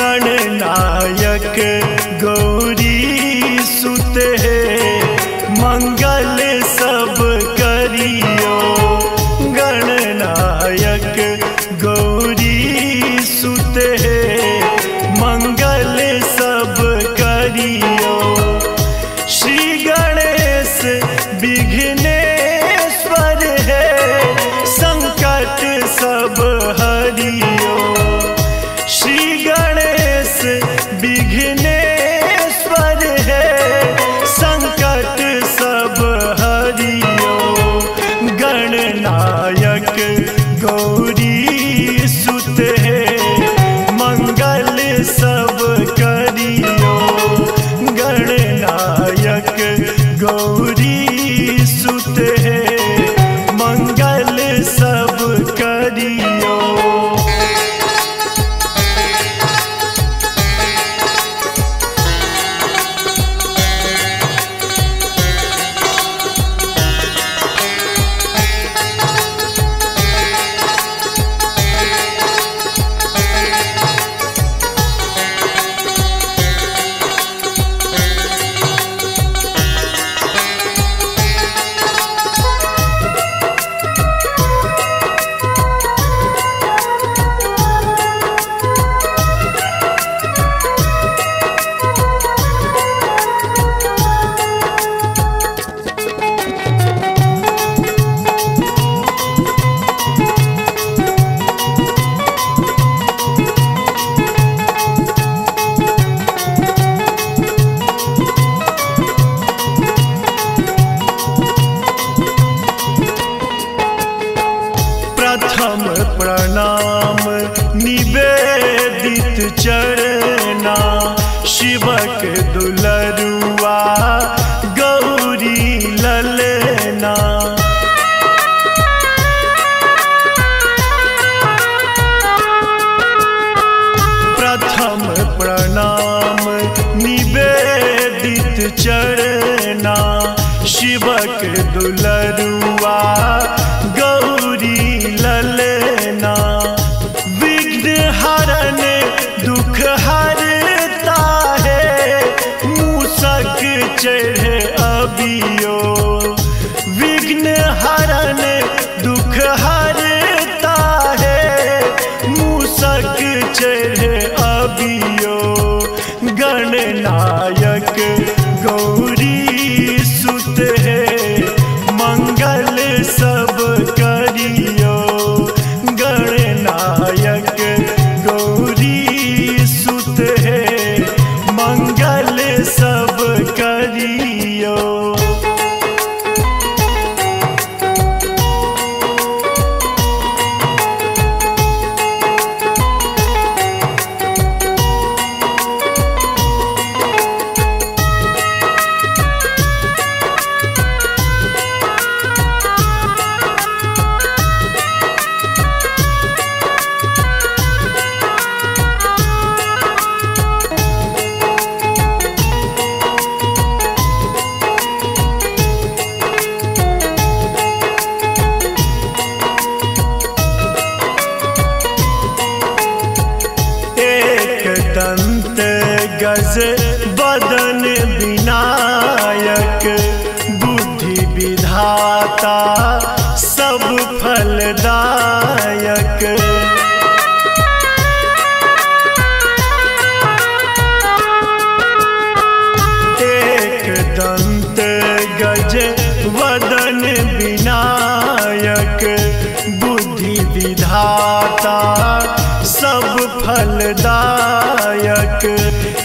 गणनायक गौरी सुत है, मंगल सब करियो। गणनायक गौरी सुत है, मंगल सब करियो। श्री गणेश विघ्नेश्वर है, संकट सब हरियो। श्री गणेश विघ्नेश्वर है, संकट सब हरियो। गणनायक गौरी सुत है, मंगल सब करियो। गणनायक गौरी सुत है, मंगल सब करियो। प्रथम प्रणाम निवेदित चरना, शिवक दुलरुआ गौरी ललना। प्रथम प्रणाम निवेदित चरना, शिवक दुलरुआ गौरी ललना। विघ्न हरण दुख हरता है, मूसक चढ़े अबियो। विघ्न हरण दुख हरता है, मूसक चढ़े अबियो। गणनायक गौरी सुत है, मंगल सब करियो। गणनायक गौरी सुत है, मंगल सब करियो। दंत गज बदन विनायक, बुद्धि विधाता सब फलदायक। एक दंत गज वदन विनायक, बुद्धि विधाता सब फलदायक।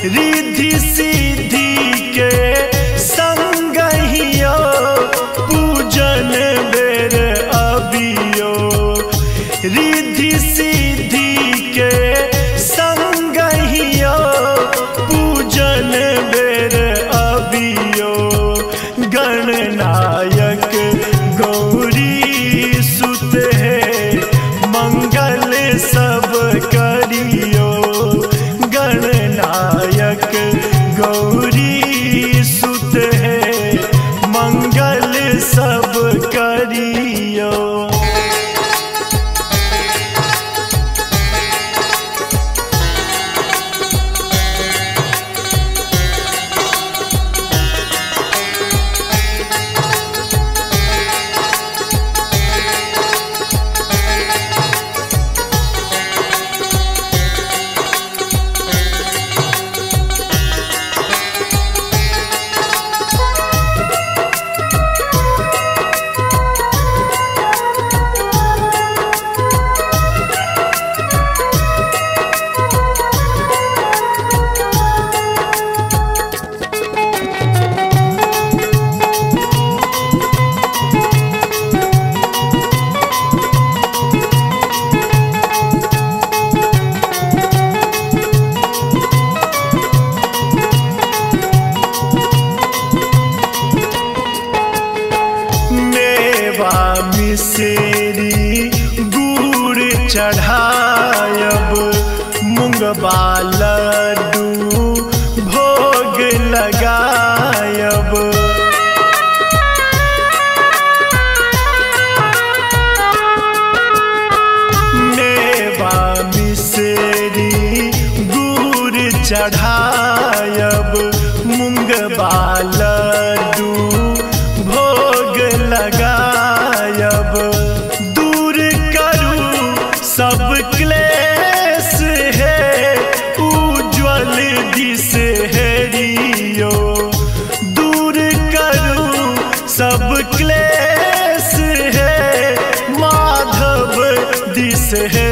रिद्धि सिद्धि के संगहियो, पूजन बेर अबियो। रिद्धि सिद्धि के संगहियो, पूजन बेर अबियो। गणनायक गौरी सुत है, मंगल सब करियो। गणनायक लड्डू भोग लगायब। मेवा मिश्री गुड़ चढ़ायब, मूंगबा लड्डू भोग लगायब। दूर करू सब क्लेश है उज्ज्वल दिस हेरियो। दूर करू सब क्लेश है माधव दिस है